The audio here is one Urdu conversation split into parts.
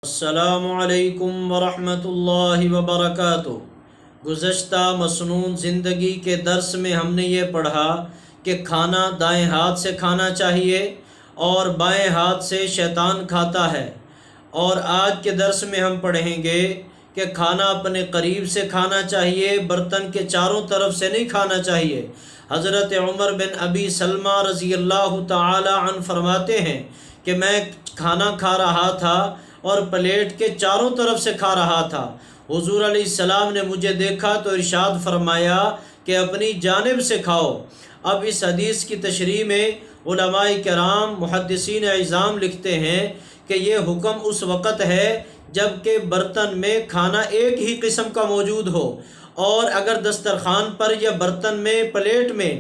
السلام علیکم ورحمۃ اللہ وبرکاتہ۔ گزشتہ مسنون زندگی کے درس میں ہم نے یہ پڑھا کہ کھانا دائیں ہاتھ سے کھانا چاہیے اور بائیں ہاتھ سے شیطان کھاتا ہے، اور آج کے درس میں ہم پڑھیں گے کہ کھانا اپنے قریب سے کھانا چاہیے، برتن کے چاروں طرف سے نہیں کھانا چاہیے۔ حضرت عمر بن ابی سلمہ رضی اللہ تعالی عنہ فرماتے ہیں کہ میں کھانا کھا رہا تھا اور پلیٹ کے چاروں طرف سے کھا رہا تھا۔ حضور علیہ السلام نے مجھے دیکھا تو ارشاد فرمایا کہ اپنی جانب سے کھاؤ۔ اب اس حدیث کی تشریح میں علماء کرام محدثین اعظام لکھتے ہیں کہ یہ حکم اس وقت ہے جب کہ برتن میں کھانا ایک ہی قسم کا موجود ہو، اور اگر دسترخوان پر یا برتن میں پلیٹ میں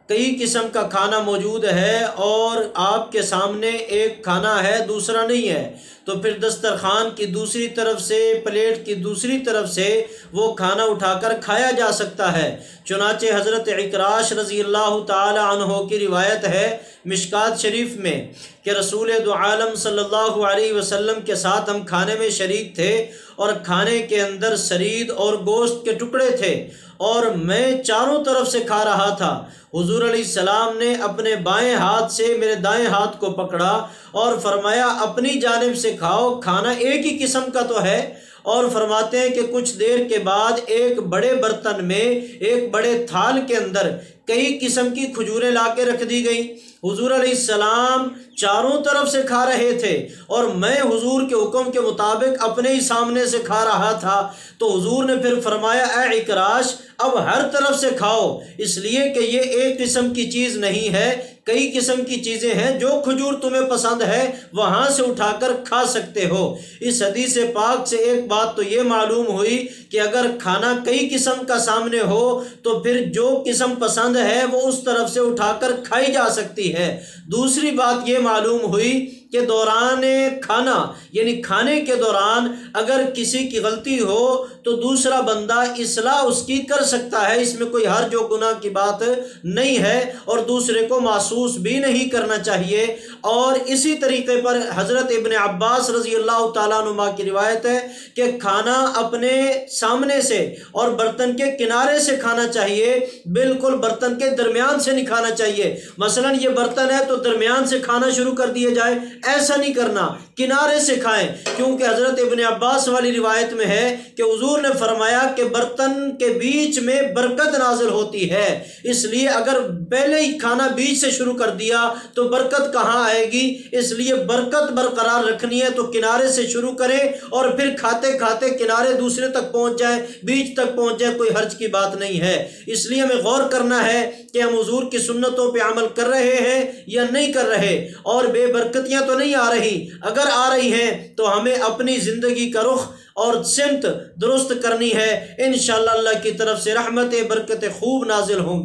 کئی قسم کا کھانا موجود ہے اور آپ کے سامنے ایک کھانا ہے دوسرا نہیں ہے، تو پھر دسترخوان کی دوسری طرف سے پلیٹ کی دوسری طرف سے وہ کھانا اٹھا کر کھایا جا سکتا ہے۔ چنانچہ حضرت عکراش رضی اللہ تعالی عنہ کی روایت ہے مشکات شریف میں کہ رسول دو عالم صلی اللہ علیہ وسلم کے ساتھ ہم کھانے میں شریک تھے، اور کھانے کے اندر سرید اور گوشت کے ٹکڑے تھے اور میں چاروں طرف سے کھا رہا تھا۔ حضور علیہ السلام نے اپنے بائیں ہاتھ سے میرے دائیں ہاتھ کو پکڑا اور فرمایا اپنی جانب سے کھاؤ، کھانا ایک ہی قسم کا تو ہے۔ اور فرماتے ہیں کہ کچھ دیر کے بعد ایک بڑے برتن میں، ایک بڑے تھال کے اندر کئی قسم کی کھجوریں لا کے رکھ دی گئیں۔ حضور علیہ السلام چاروں طرف سے کھا رہے تھے اور میں حضور کے حکم کے مطابق اپنے ہی سامنے سے کھا رہا تھا۔ تو حضور نے پھر فرمایا اے عکراش اب ہر طرف سے کھاؤ، اس لیے کہ یہ ایک قسم کی چیز نہیں ہے، کئی قسم کی چیزیں ہیں، جو کھجور تمہیں پسند ہے وہاں سے اٹھا کر کھا سکتے ہو۔ اس حدیث پاک سے ایک بات تو یہ معلوم ہوئی کہ اگر کھانا کئی قسم کا سامنے ہو تو پھر جو قسم پسند ہے وہ اس طرف سے اٹھا کر کھائی جا سکتی ہے۔ دوسری بات یہ معلوم ہوئی کہ دوران کھانا یعنی کھانے کے دوران اگر کسی کی غلطی ہو تو دوسرا بندہ اصلاح اس کی کر سکتا ہے، اس میں کوئی حرج و گناہ کی بات نہیں ہے، اور دوسرے کو محسوس بھی نہیں کرنا چاہیے۔ اور اسی طریقے پر حضرت ابن عباس رضی اللہ تعالیٰ عنہ کی روایت ہے کہ کھانا اپنے سامنے سے اور برتن کے کنارے سے کھانا چاہیے، بالکل برتن کے درمیان سے نہیں کھانا چاہیے۔ مثلا یہ برتن ہے تو درمیان سے کھانا شروع کر دیا جائے، ایسا نہیں کرنا، کنارے سے کھائیں، کیونکہ حضرت ابن عباس والی روایت میں ہے کہ حضور نے فرمایا کہ برتن کے بیچ میں برکت نازل ہوتی ہے، اس لیے اگر پہلے ہی کھانا بیچ سے شروع کر دیا تو برکت کہاں آئے گی؟ اس لیے برکت برقرار رکھنی ہے تو کنارے سے شروع کریں اور پھر کھاتے کھاتے کنارے دوسرے تک پہنچ جائیں، بیچ تک پہنچ جائیں، کوئی حرج کی بات نہیں ہے۔ اس لیے ہمیں غور کرنا ہے کہ ہم حضور کی سنتوں پہ عمل کر رہے ہیں یا نہیں کر رہے، اور بے برکتیاں تو نہیں آ رہی، اگر آ رہی ہیں تو ہمیں اپنی زندگی کا رخ اور سمت درست کرنی ہے۔ انشاءاللہ اللہ کی طرف سے رحمت برکت خوب نازل ہوں گی۔